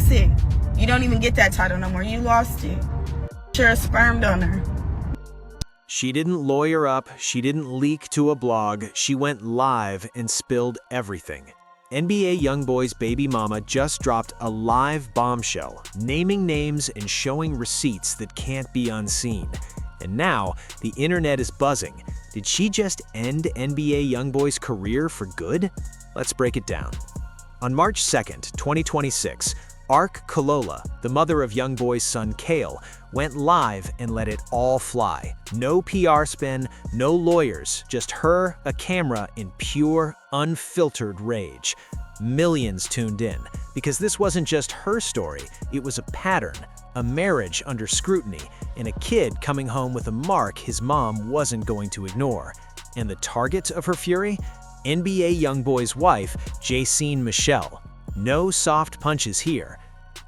That's it. You don't even get that title no more. You lost it. You're a sperm donor. She didn't lawyer up, she didn't leak to a blog, she went live and spilled everything. NBA YoungBoy's baby mama just dropped a live bombshell, naming names and showing receipts that can't be unseen. And now, the internet is buzzing. Did she just end NBA YoungBoy's career for good? Let's break it down. On March 2nd, 2026, Ark Kalola, the mother of YoungBoy's son Kale, went live and let it all fly. No PR spin, no lawyers, just her, a camera, in pure, unfiltered rage. Millions tuned in, because this wasn't just her story, it was a pattern, a marriage under scrutiny, and a kid coming home with a mark his mom wasn't going to ignore. And the target of her fury? NBA YoungBoy's wife, Jayceen Michelle. No soft punches here.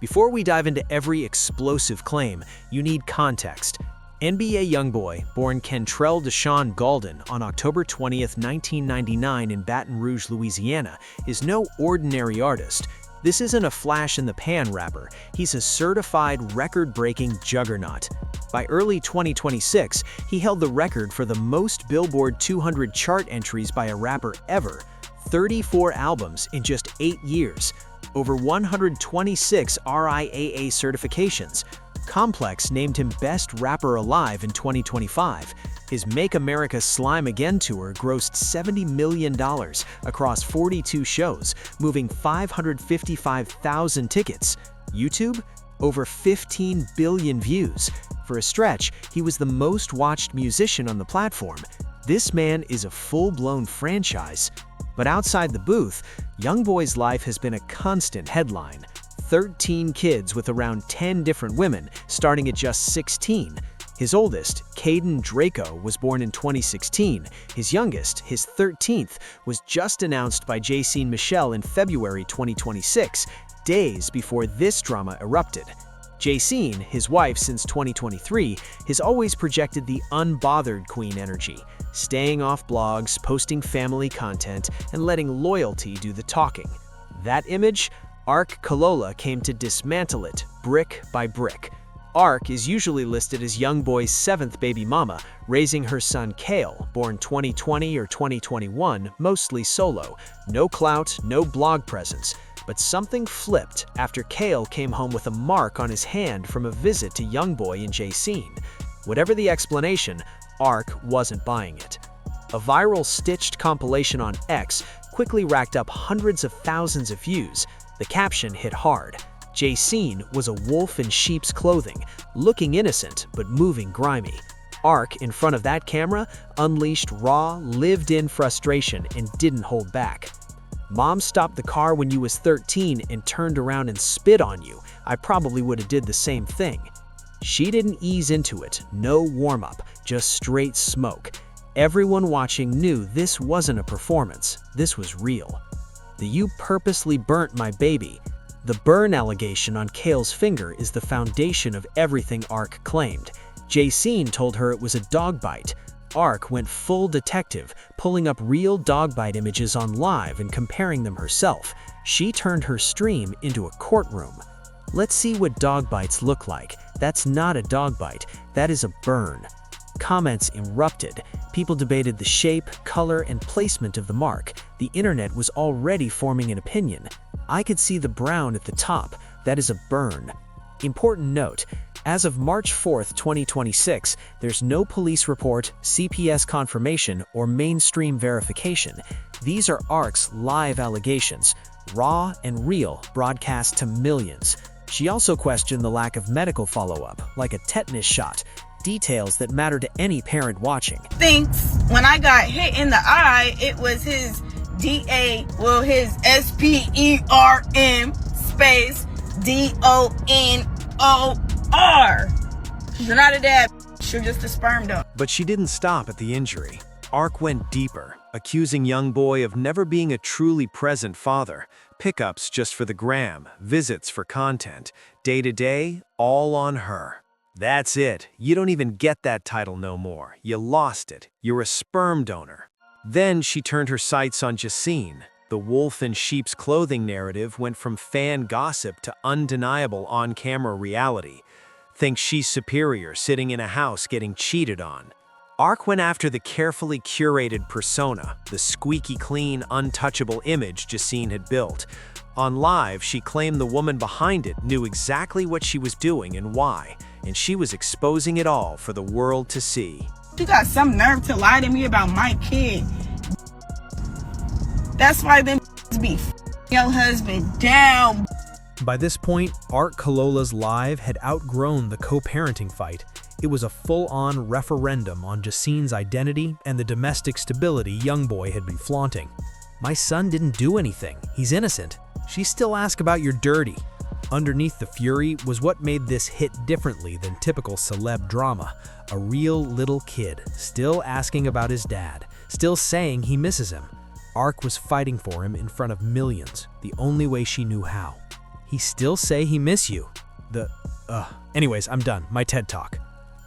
Before we dive into every explosive claim, you need context. NBA YoungBoy, born Kentrell Deshawn Gaulden on October 20th, 1999 in Baton Rouge, Louisiana, is no ordinary artist. This isn't a flash-in-the-pan rapper. He's a certified record-breaking juggernaut. By early 2026, he held the record for the most Billboard 200 chart entries by a rapper ever. 34 albums in just 8 years. Over 126 RIAA certifications. Complex named him Best Rapper Alive in 2025. His Make America Slime Again tour grossed $70 million across 42 shows, moving 555,000 tickets. YouTube? Over 15 billion views. For a stretch, he was the most watched musician on the platform. This man is a full-blown franchise. But outside the booth, YoungBoy's life has been a constant headline. 13 kids with around 10 different women, starting at just 16. His oldest, Caden Draco, was born in 2016. His youngest, his 13th, was just announced by Jayceen Michelle in February 2026, days before this drama erupted. Jayceen, his wife since 2023, has always projected the unbothered queen energy, staying off blogs, posting family content, and letting loyalty do the talking. That image? Ark Kalola came to dismantle it, brick by brick. Ark is usually listed as YoungBoy's 7th baby mama, raising her son Kale, born 2020 or 2021, mostly solo. No clout, no blog presence. But something flipped after Kale came home with a mark on his hand from a visit to YoungBoy and Jayceen. Whatever the explanation, Ark wasn't buying it. A viral stitched compilation on X quickly racked up hundreds of thousands of views. The caption hit hard. Jayceen was a wolf in sheep's clothing, looking innocent but moving grimy. Ark, in front of that camera, unleashed raw, lived-in frustration and didn't hold back. Mom stopped the car when you was 13 and turned around and spit on you. I probably would have did the same thing. She didn't ease into it, no warm-up, just straight smoke. Everyone watching knew this wasn't a performance, this was real. The "you purposely burnt my baby." The burn allegation on Kale's finger is the foundation of everything Ark claimed. Jayceen told her it was a dog bite. Ark went full detective, pulling up real dog bite images on live and comparing them herself. She turned her stream into a courtroom. Let's see what dog bites look like. That's not a dog bite, that is a burn. Comments erupted. People debated the shape, color, and placement of the mark. The internet was already forming an opinion. I could see the brown at the top. That is a burn. Important note, as of March 4th, 2026, there's no police report, CPS confirmation, or mainstream verification. These are Ark's live allegations, raw and real, broadcast to millions. She also questioned the lack of medical follow-up, like a tetanus shot, details that matter to any parent watching. Thinks when I got hit in the eye, it was his his SPERM space DONOR. She's not a dad, she's just a sperm donor. But she didn't stop at the injury. Ark went deeper, accusing YoungBoy of never being a truly present father. Pickups just for the gram, visits for content, day-to-day, all on her. That's it. You don't even get that title no more. You lost it. You're a sperm donor. Then she turned her sights on Jayceen. The wolf in sheep's clothing narrative went from fan gossip to undeniable on-camera reality. Thinks she's superior, sitting in a house getting cheated on. Ark went after the carefully curated persona, the squeaky clean, untouchable image Justine had built. On Live, she claimed the woman behind it knew exactly what she was doing and why, and she was exposing it all for the world to see. You got some nerve to lie to me about my kid. That's why them be your husband down. By this point, Art Kalola's Live had outgrown the co-parenting fight. It was a full-on referendum on Justine's identity and the domestic stability YoungBoy had been flaunting. My son didn't do anything. He's innocent. She still asks about your dirty. Underneath the fury was what made this hit differently than typical celeb drama. A real little kid, still asking about his dad, still saying he misses him. Ark was fighting for him in front of millions, the only way she knew how. He still say he miss you. Anyways, I'm done. My TED Talk.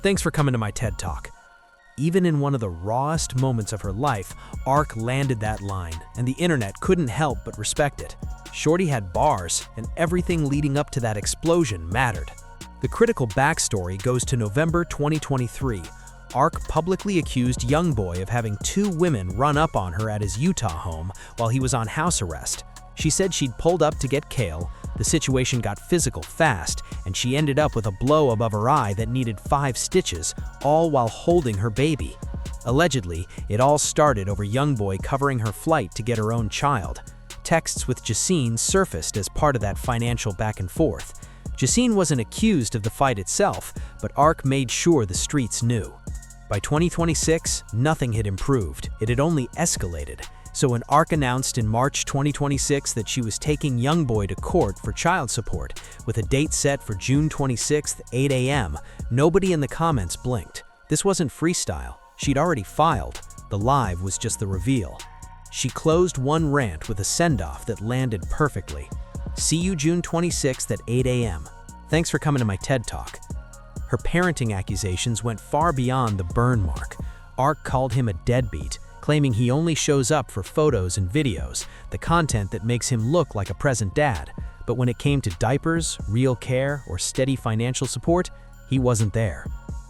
Thanks for coming to my TED Talk. Even in one of the rawest moments of her life, Ark landed that line, and the internet couldn't help but respect it. Shorty had bars, and everything leading up to that explosion mattered. The critical backstory goes to November 2023. Ark publicly accused YoungBoy of having 2 women run up on her at his Utah home while he was on house arrest. She said she'd pulled up to get kale, the situation got physical fast, and she ended up with a blow above her eye that needed 5 stitches, all while holding her baby. Allegedly, it all started over YoungBoy covering her flight to get her own child. Texts with Justine surfaced as part of that financial back and forth. Justine wasn't accused of the fight itself, but Ark made sure the streets knew. By 2026, nothing had improved. It had only escalated. So when Ark announced in March 2026 that she was taking YoungBoy to court for child support, with a date set for June 26th, 8 a.m., nobody in the comments blinked. This wasn't freestyle. She'd already filed. The live was just the reveal. She closed one rant with a send-off that landed perfectly. See you June 26th at 8 a.m. Thanks for coming to my TED Talk. Her parenting accusations went far beyond the burn mark. Ark called him a deadbeat, claiming he only shows up for photos and videos, the content that makes him look like a present dad. But when it came to diapers, real care, or steady financial support, he wasn't there.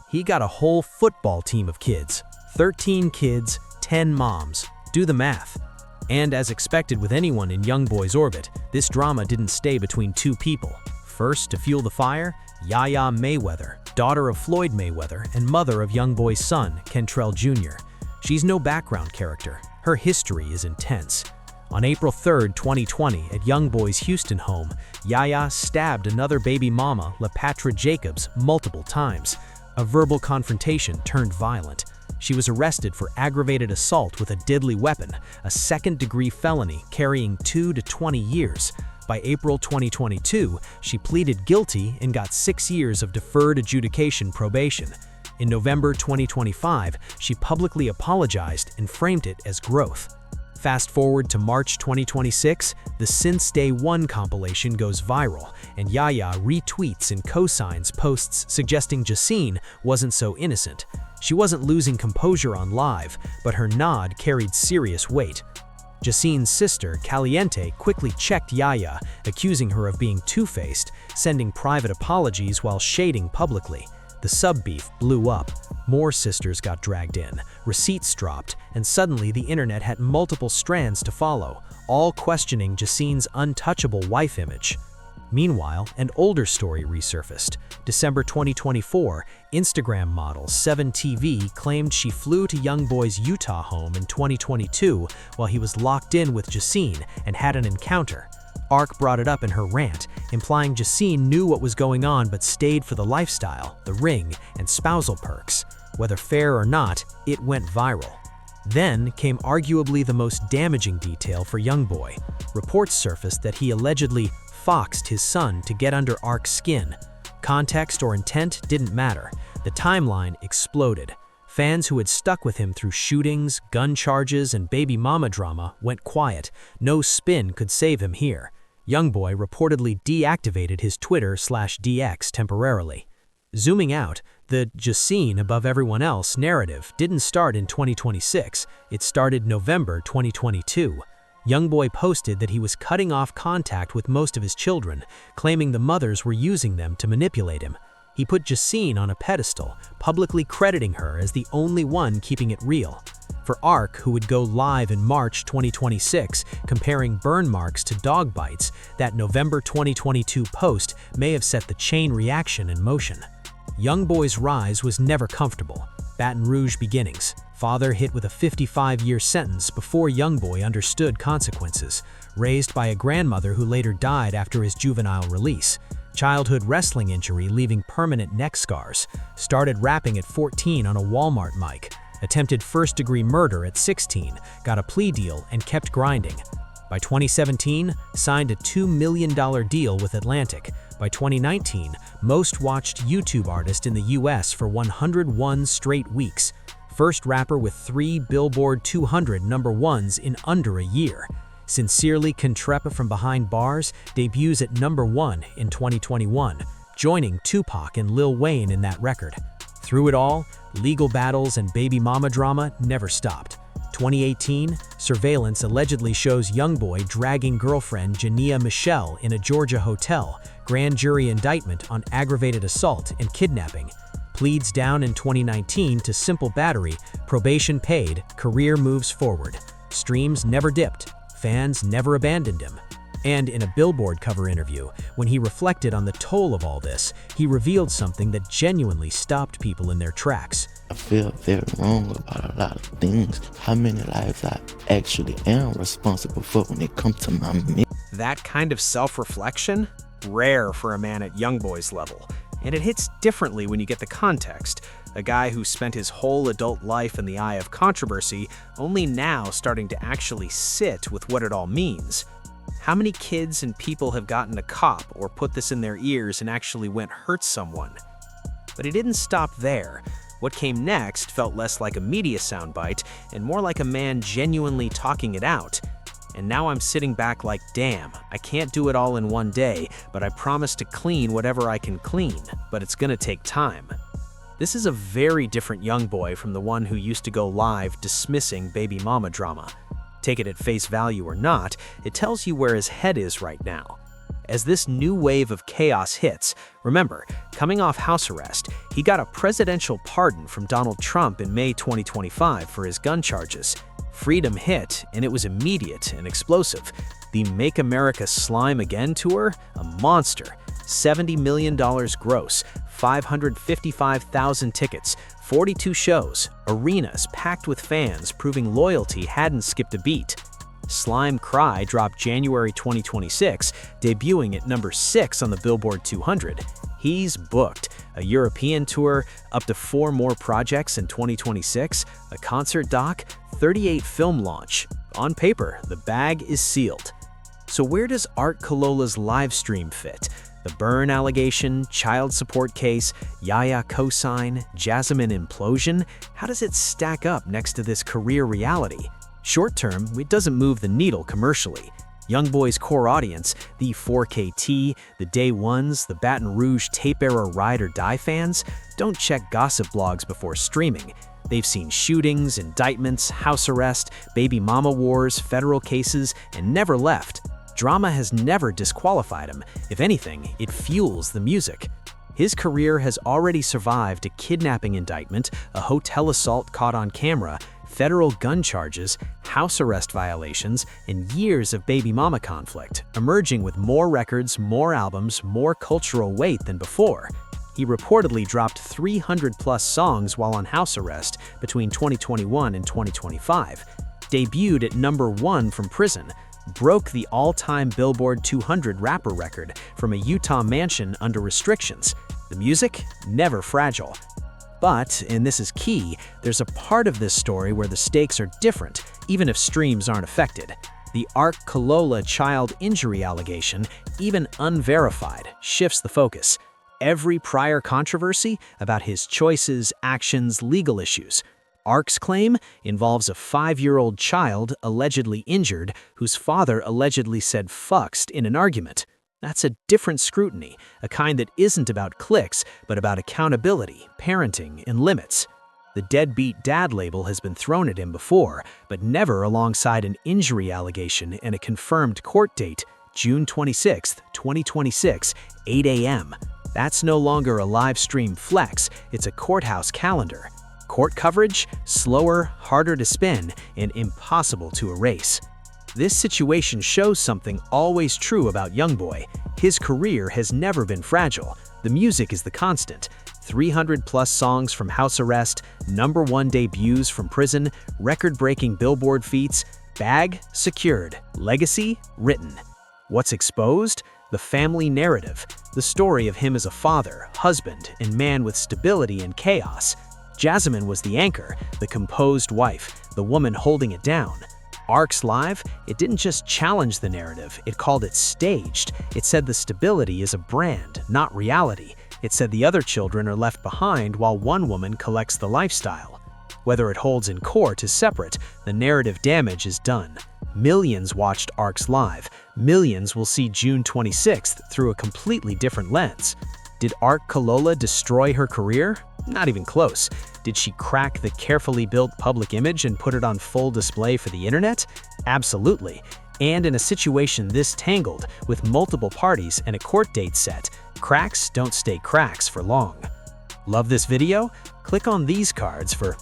He got a whole football team of kids. 13 kids, 10 moms. Do the math. And as expected with anyone in YoungBoy's orbit, this drama didn't stay between 2 people. First, to fuel the fire, Yaya Mayweather, daughter of Floyd Mayweather and mother of YoungBoy's son, Kentrell Jr. She's no background character. Her history is intense. On April 3, 2020, at YoungBoy's Houston home, Yaya stabbed another baby mama, LaPatra Jacobs, multiple times. A verbal confrontation turned violent. She was arrested for aggravated assault with a deadly weapon, a second-degree felony carrying 2 to 20 years. By April 2022, she pleaded guilty and got 6 years of deferred adjudication probation. In November 2025, she publicly apologized and framed it as growth. Fast forward to March 2026, the Since Day One compilation goes viral, and Yaya retweets and co-signs posts suggesting Justine wasn't so innocent. She wasn't losing composure on Live, but her nod carried serious weight. Justine's sister, Caliente, quickly checked Yaya, accusing her of being two-faced, sending private apologies while shading publicly. The sub-beef blew up. More sisters got dragged in, receipts dropped, and suddenly the internet had multiple strands to follow, all questioning Justine's untouchable wife image. Meanwhile, an older story resurfaced. December 2024, Instagram model 7TV claimed she flew to YoungBoy's Utah home in 2022 while he was locked in with Justine and had an encounter. Ark brought it up in her rant, implying Justine knew what was going on but stayed for the lifestyle, the ring, and spousal perks. Whether fair or not, it went viral. Then came arguably the most damaging detail for YoungBoy. Reports surfaced that he allegedly foxed his son to get under Ark's skin. Context or intent didn't matter. The timeline exploded. Fans who had stuck with him through shootings, gun charges, and baby mama drama went quiet. No spin could save him here. YoungBoy reportedly deactivated his Twitter/DX temporarily. Zooming out, the Justine above everyone else narrative didn't start in 2026. It started November 2022. YoungBoy posted that he was cutting off contact with most of his children, claiming the mothers were using them to manipulate him. He put Justine on a pedestal, publicly crediting her as the only one keeping it real. For Ark, who would go live in March 2026, comparing burn marks to dog bites, that November 2022 post may have set the chain reaction in motion. YoungBoy's rise was never comfortable. Baton Rouge beginnings. Father hit with a 55-year sentence before YoungBoy understood consequences. Raised by a grandmother who later died after his juvenile release. Childhood wrestling injury leaving permanent neck scars. Started rapping at 14 on a Walmart mic. Attempted first-degree murder at 16, got a plea deal and kept grinding. By 2017, signed a $2 million deal with Atlantic. By 2019, most watched YouTube artist in the US for 101 straight weeks. First rapper with 3 Billboard 200 #1s in under a year. Sincerely Contrepa from Behind Bars debuts at #1 in 2021, joining Tupac and Lil Wayne in that record. Through it all, legal battles and baby mama drama never stopped. 2018, surveillance allegedly shows YoungBoy dragging girlfriend Jania Michelle in a Georgia hotel, grand jury indictment on aggravated assault and kidnapping. Pleads down in 2019 to simple battery, probation paid, career moves forward. Streams never dipped, fans never abandoned him. And in a Billboard cover interview, when he reflected on the toll of all this, he revealed something that genuinely stopped people in their tracks. I feel very wrong about a lot of things. How many lives I actually am responsible for when it comes to my men. That kind of self-reflection? Rare for a man at YoungBoy's level. And it hits differently when you get the context. A guy who spent his whole adult life in the eye of controversy, only now starting to actually sit with what it all means. How many kids and people have gotten a cop or put this in their ears and actually went hurt someone? But it didn't stop there. What came next felt less like a media soundbite and more like a man genuinely talking it out. And now I'm sitting back like, damn, I can't do it all in one day, but I promise to clean whatever I can clean, but it's gonna take time. This is a very different YoungBoy from the one who used to go live dismissing baby mama drama. Take it at face value or not, it tells you where his head is right now. As this new wave of chaos hits, remember, coming off house arrest, he got a presidential pardon from Donald Trump in May 2025 for his gun charges. Freedom hit, and it was immediate and explosive. The Make America Slime Again tour? A monster. $70 million gross, 555,000 tickets, 42 shows, arenas packed with fans proving loyalty hadn't skipped a beat. Slime Cry dropped January 2026, debuting at #6 on the Billboard 200. He's booked. A European tour, up to 4 more projects in 2026, a concert doc, 38 film launch. On paper, the bag is sealed. So where does Art Kalola's Livestream fit? The burn allegation, child support case, Yaya cosign, Jasmine implosion? How does it stack up next to this career reality? Short term, it doesn't move the needle commercially. YoungBoy's core audience, the 4KT, the Day Ones, the Baton Rouge tape-era ride or die fans, don't check gossip blogs before streaming. They've seen shootings, indictments, house arrest, baby mama wars, federal cases, and never left. Drama has never disqualified him. If anything, it fuels the music. His career has already survived a kidnapping indictment, a hotel assault caught on camera, federal gun charges, house arrest violations, and years of baby mama conflict, emerging with more records, more albums, more cultural weight than before. He reportedly dropped 300+ songs while on house arrest between 2021 and 2025, debuted at #1 from prison, broke the all-time Billboard 200 rapper record from a Utah mansion under restrictions. The music? Never fragile. But, and this is key, there's a part of this story where the stakes are different, even if streams aren't affected. The Art Kalola child injury allegation, even unverified, shifts the focus. Every prior controversy about his choices, actions, legal issues. Ark's claim involves a 5-year-old child allegedly injured whose father allegedly said fuckst in an argument. That's a different scrutiny, a kind that isn't about clicks, but about accountability, parenting, and limits. The deadbeat dad label has been thrown at him before, but never alongside an injury allegation and a confirmed court date, June 26, 2026, 8 a.m. That's no longer a live stream flex, it's a courthouse calendar. Court coverage? Slower, harder to spin, and impossible to erase. This situation shows something always true about YoungBoy. His career has never been fragile. The music is the constant. 300-plus songs from house arrest, #1 debuts from prison, record-breaking Billboard feats, bag secured, legacy written. What's exposed? The family narrative, the story of him as a father, husband, and man with stability and chaos. Jasmine was the anchor, the composed wife, the woman holding it down. Arc's Live, it didn't just challenge the narrative, it called it staged. It said the stability is a brand, not reality. It said the other children are left behind while one woman collects the lifestyle. Whether it holds in court is separate, the narrative damage is done. Millions watched Arc's Live. Millions will see June 26th through a completely different lens. Did Arc Kalola destroy her career? Not even close. Did she crack the carefully built public image and put it on full display for the internet? Absolutely. And in a situation this tangled, with multiple parties and a court date set, cracks don't stay cracks for long. Love this video? Click on these cards for